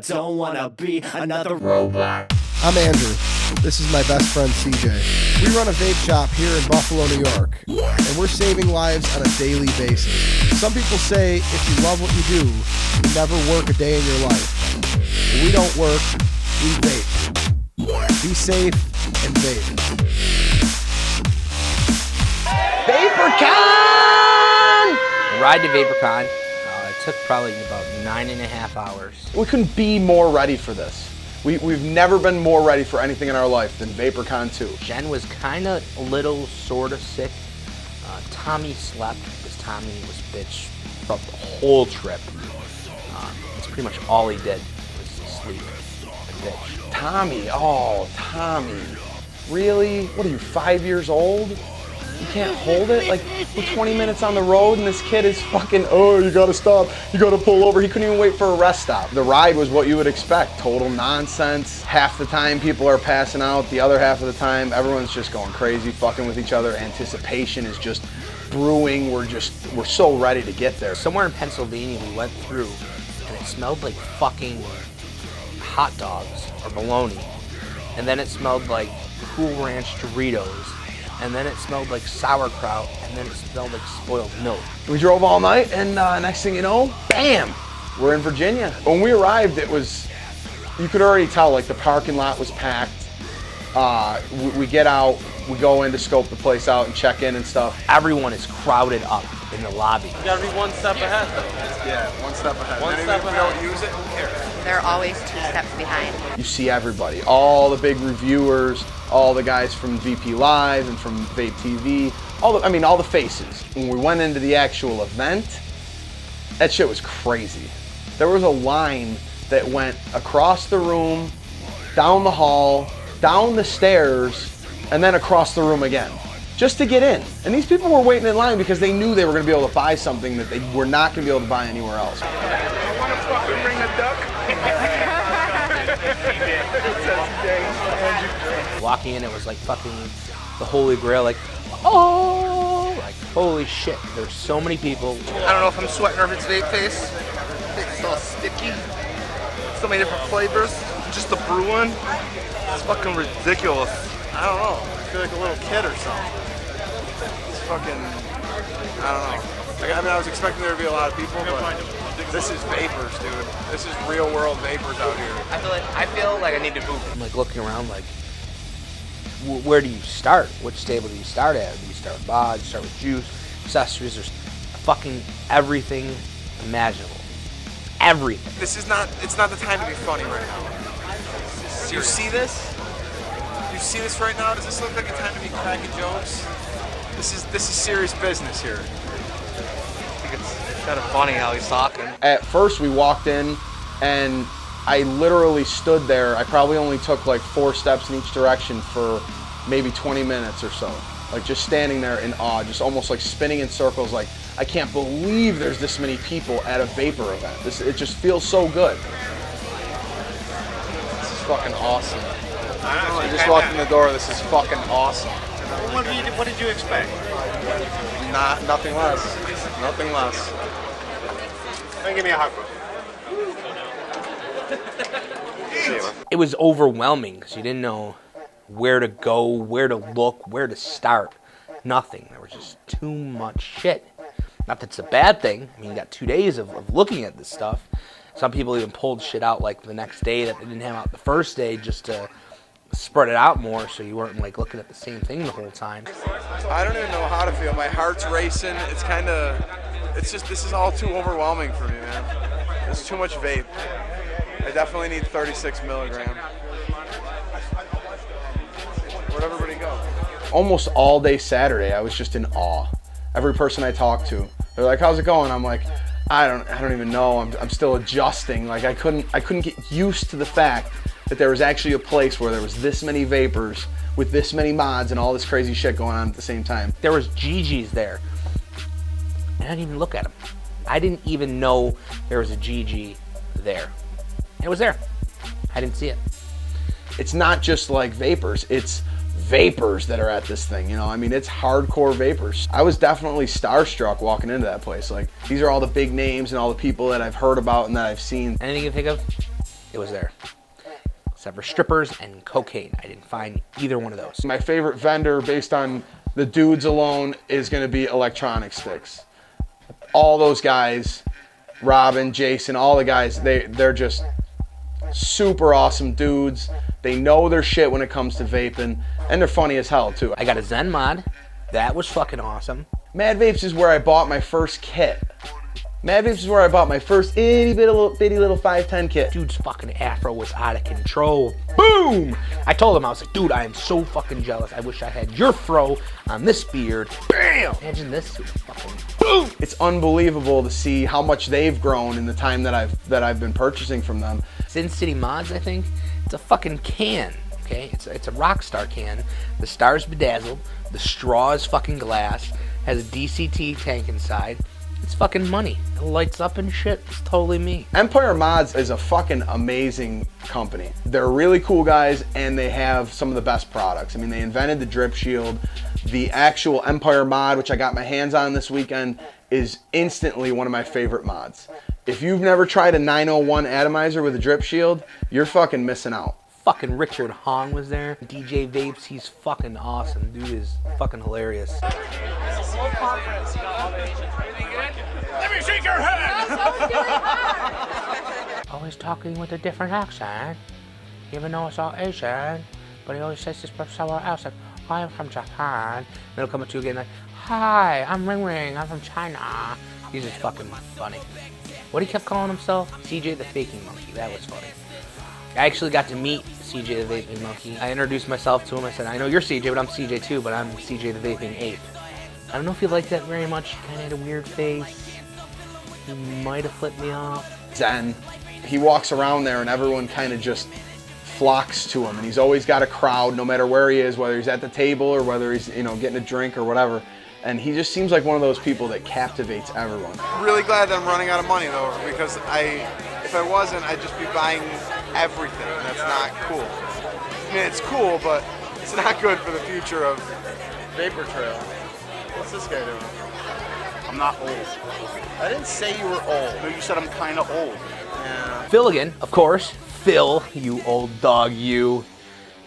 don't wanna be another robot. I'm Andrew. This is my best friend CJ. We run a vape shop here in Buffalo, New York, and we're saving lives on a daily basis. Some people say if you love what you do, you never work a day in your life. But we don't work, we vape. Be safe and vape. Vapercon! Ride to Vapercon. It took probably about 9.5 hours. We couldn't be more ready for this. We've never been more ready for anything in our life than Vapercon 2. Jen was kind of a little sort of sick. Tommy slept because Tommy was bitch throughout the whole trip. That's pretty much all he did was sleep and bitch. Tommy, oh, Tommy. Really? What are you, 5 years old? You can't hold it? Like, we're 20 minutes on the road and this kid is fucking, oh, you gotta stop, you gotta pull over. He couldn't even wait for a rest stop. The ride was what you would expect. Total nonsense. Half the time people are passing out. The other half of the time, everyone's just going crazy, fucking with each other. Anticipation is just brewing. We're so ready to get there. Somewhere in Pennsylvania we went through and it smelled like fucking hot dogs or bologna. And then it smelled like Cool Ranch Doritos. And then it smelled like sauerkraut, and then it smelled like spoiled milk. We drove all night, and next thing you know, bam, we're in Virginia. When we arrived, it was, you could already tell, like the parking lot was packed. We get out, we go in to scope the place out and check in and stuff. Everyone is crowded up in the lobby. You gotta be one step ahead. Yeah, one step ahead. One step ahead. If we don't use it, who cares? They're always 2 steps behind. You see everybody, all the big reviewers, all the guys from VP Live and from Vape TV, all the faces. When we went into the actual event, that shit was crazy. There was a line that went across the room, down the hall, down the stairs, and then across the room again, just to get in. And these people were waiting in line because they knew they were gonna be able to buy something that they were not gonna be able to buy anywhere else. I wanna fucking bring a duck. Walking in, it was like fucking the Holy Grail, like, oh, like, holy shit, there's so many people. I don't know if I'm sweating or if it's vape face. It's all sticky. So many different flavors. Just the brew one. It's fucking ridiculous. I don't know. I feel like a little kid or something. It's fucking, I don't know. I was expecting there to be a lot of people, but this is vapors, dude. This is real world vapors out here. I feel like I need to move. I'm like looking around like, where do you start? Which table do you start at? Do you start with bod? Do you start with juice, accessories? There's fucking everything imaginable. Everything. It's not the time to be funny right now. You see this? You see this right now? Does this look like a time to be cracking jokes? This is serious business here. I think it's kind of funny how he's talking. At first we walked in and I literally stood there. I probably only took like 4 steps in each direction for maybe 20 minutes or so. Like just standing there in awe, just almost like spinning in circles like, I can't believe there's this many people at a vapor event. It just feels so good. This is fucking awesome. I just walked in the door, this is fucking awesome. What did you expect? Nothing less. Nothing less. Give me a hug. It was overwhelming because you didn't know where to go, where to look, where to start. Nothing. There was just too much shit. Not that it's a bad thing. I mean, you got 2 days of looking at this stuff. Some people even pulled shit out like the next day that they didn't have out the first day just to spread it out more so you weren't like looking at the same thing the whole time. I don't even know how to feel. My heart's racing. This is all too overwhelming for me, man. There's too much vape. I definitely need 36 milligram. Where'd everybody go? Almost all day Saturday, I was just in awe. Every person I talked to, they're like, "How's it going?" I'm like, I don't even know. I'm still adjusting. Like I couldn't get used to the fact that there was actually a place where there was this many vapors with this many mods and all this crazy shit going on at the same time. There was GGs there. And I didn't even look at them. I didn't even know there was a GG there. It was there. I didn't see it. It's not just like vapors, it's vapors that are at this thing, you know? I mean, it's hardcore vapors. I was definitely starstruck walking into that place. Like, these are all the big names and all the people that I've heard about and that I've seen. Anything you can think of? it was there. Except for strippers and cocaine. I didn't find either one of those. My favorite vendor based on the dudes alone is going to be electronic sticks. All those guys, Robin, Jason, all the guys, they're just super awesome dudes. They know their shit when it comes to vaping, and they're funny as hell too. I got a Zen mod. That was fucking awesome. Mad Vapes is where I bought my first kit. Mad Vapes is where I bought my first itty bitty little 510 kit. Dude's fucking afro was out of control. Boom! I told him, I was like, dude, I am so fucking jealous. I wish I had your fro on this beard. Bam! Imagine this fucking boom! It's unbelievable to see how much they've grown in the time that I've been purchasing from them. Sin City Mods, I think. It's a fucking can. Okay? It's a Rockstar can. The star's bedazzled. The straw is fucking glass. Has a DCT tank inside. It's fucking money. It lights up and shit. It's totally me. Empire Mods is a fucking amazing company. They're really cool guys, and they have some of the best products. I mean, they invented the drip shield. The actual Empire mod, which I got my hands on this weekend, is instantly one of my favorite mods. If you've never tried a 901 atomizer with a drip shield, you're fucking missing out. Fucking Richard Hong was there. DJ Vapes, he's fucking awesome. Dude is fucking hilarious. Let me shake your hand! Always talking with a different accent, even though it's all Asian, but he always says this from somewhere else, like, I am from Japan. And he'll come up to you again like, hi, I'm Ring Ring, I'm from China. He's just fucking funny. What he kept calling himself? CJ the Faking Monkey. That was funny. I actually got to meet CJ the Vaping Monkey. I introduced myself to him. I said, I know you're CJ, but I'm CJ too, but I'm CJ the Vaping Ape. I don't know if he liked that very much. He kind of had a weird face. He might have flipped me off. Zen. He walks around there and everyone kind of just flocks to him, and he's always got a crowd no matter where he is, whether he's at the table or whether he's, you know, getting a drink or whatever. And he just seems like one of those people that captivates everyone. Really glad that I'm running out of money though, because if I wasn't, I'd just be buying everything. That's not cool. I mean, it's cool, but it's not good for the future of Vapor Trail. What's this guy doing? I'm not old. I didn't say you were old. No, you said I'm kind of old. Yeah. Phil again, of course. Phil, you old dog, you.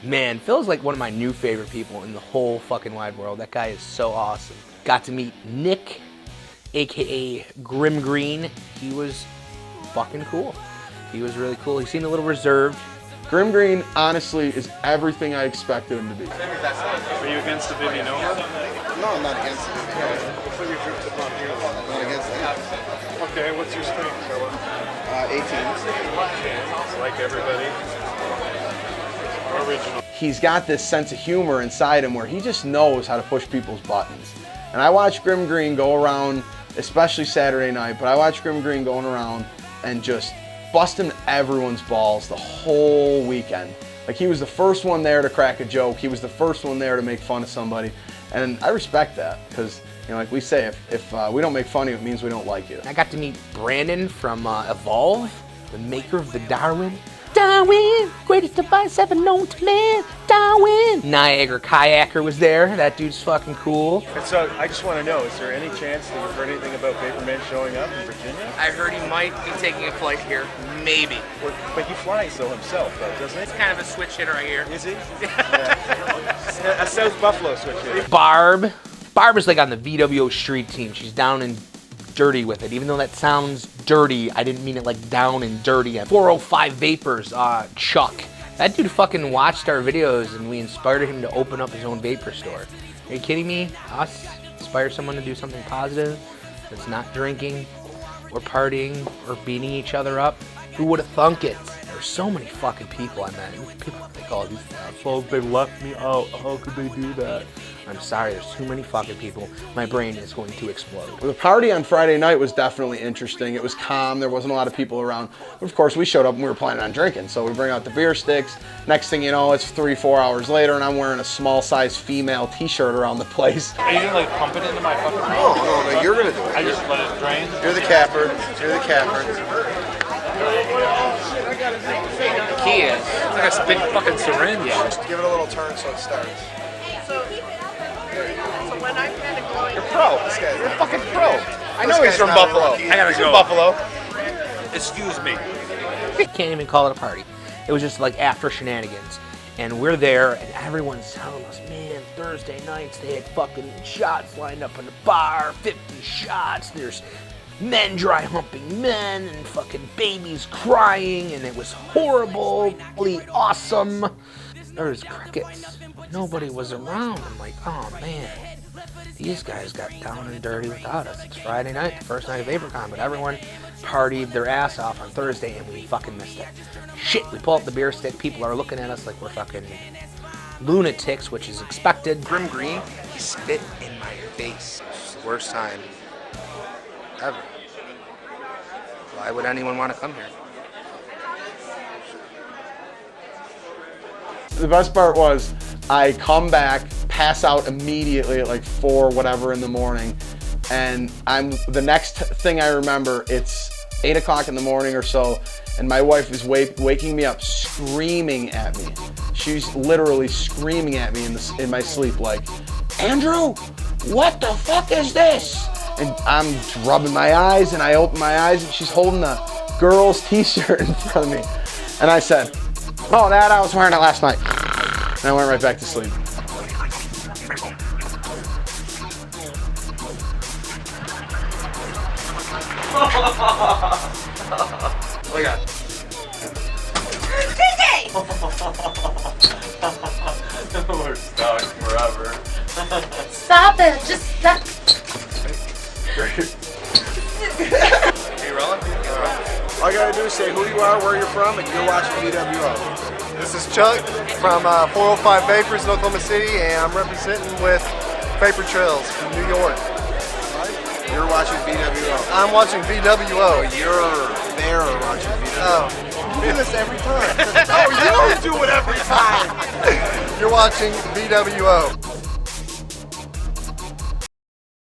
Man, Phil's like one of my new favorite people in the whole fucking wide world. That guy is so awesome. Got to meet Nick, aka Grim Green. He was fucking cool. He was really cool. He seemed a little reserved. Grim Green, honestly, is everything I expected him to be. Are you against the Vivian Nova? No, I'm not against it. Put your troops up here. I'm not against it. Okay, what's your strength, fella? 18. Like everybody. Original. He's got this sense of humor inside him where he just knows how to push people's buttons. And I watched Grim Green go around, especially Saturday night, but I watched Grim Green going around and just busting everyone's balls the whole weekend. Like, he was the first one there to crack a joke. He was the first one there to make fun of somebody. And I respect that because, you know, like we say, if we don't make fun of you, it means we don't like you. I got to meet Brandon from Evolve, the maker of the Darwin. Darwin, greatest device ever known to man. Darwin. Niagara Kayaker was there. That dude's fucking cool. And so I just want to know, is there any chance that you've heard anything about Vaporman showing up in Virginia? I heard he might be taking a flight here. Maybe. But he flies though himself, though, doesn't he? It's kind of a switch hitter, I hear. Is he? Yeah. A South Buffalo switch hitter. Barb is like on the vWo street team. She's down and dirty with it. Even though that sounds dirty, I didn't mean it like down and dirty. 405 Vapors, Chuck. That dude fucking watched our videos and we inspired him to open up his own vapor store. Are you kidding me? Us inspire someone to do something positive that's not drinking or partying or beating each other up? Who would have thunk it? There's so many fucking people I met. People think, oh, these assholes, they left me out. How could they do that? I'm sorry, there's too many fucking people. My brain is going to explode. The party on Friday night was definitely interesting. It was calm. There wasn't a lot of people around. Of course, we showed up and we were planning on drinking. So we bring out the beer sticks. Next thing you know, it's 3-4 hours later and I'm wearing a small size female t-shirt around the place. Are you gonna like pump it into my fucking mouth? No, you're gonna do it. I just let it drain? You're the capper. You're the capper. The key is, it's like a big fucking syringe. Just give it a little turn so it starts. When I'm kind of going. You're pro. This guy's You're a fucking pro. I know This he's guy's from not a Buffalo. rookie. I gotta He's go. from Buffalo. Excuse me. Can't even call it a party. It was just like after shenanigans. And we're there, and everyone's telling us, man, Thursday nights, they had fucking shots lined up in the bar, 50 shots, there's men dry humping men, and fucking babies crying, and it was horribly awesome. There was crickets. Nobody was around. I'm like, oh man, these guys got down and dirty without us. It's Friday night, the first night of Vapercon, but everyone partied their ass off on Thursday, and we fucking missed it. Shit, we pull up the beer stick, people are looking at us like we're fucking lunatics, which is expected. Grim Green, he spit in my face. It's the worst time ever. Why would anyone want to come here? The best part was I come back, pass out immediately at like 4 whatever in the morning, and the next thing I remember, it's 8 o'clock in the morning or so, and my wife is waking me up screaming at me. She's literally screaming at me in my sleep like, Andrew, what the fuck is this? And I'm rubbing my eyes, and I open my eyes, and she's holding a girl's t-shirt in front of me. And I said, oh, that I was wearing it last night. And I went right back to sleep. Look at that. We're stuck forever. Stop it. Just stop. Are you rolling? All you gotta do is say who you are, where you're from, and you're watching vWo. This is Chuck from 405 Vapors in Oklahoma City, and I'm representing with Vapor Trails from New York. You're watching vWo. I'm watching vWo. You're there watching vWo. Oh, You do this every time. oh, you don't do it every time. You're watching vWo.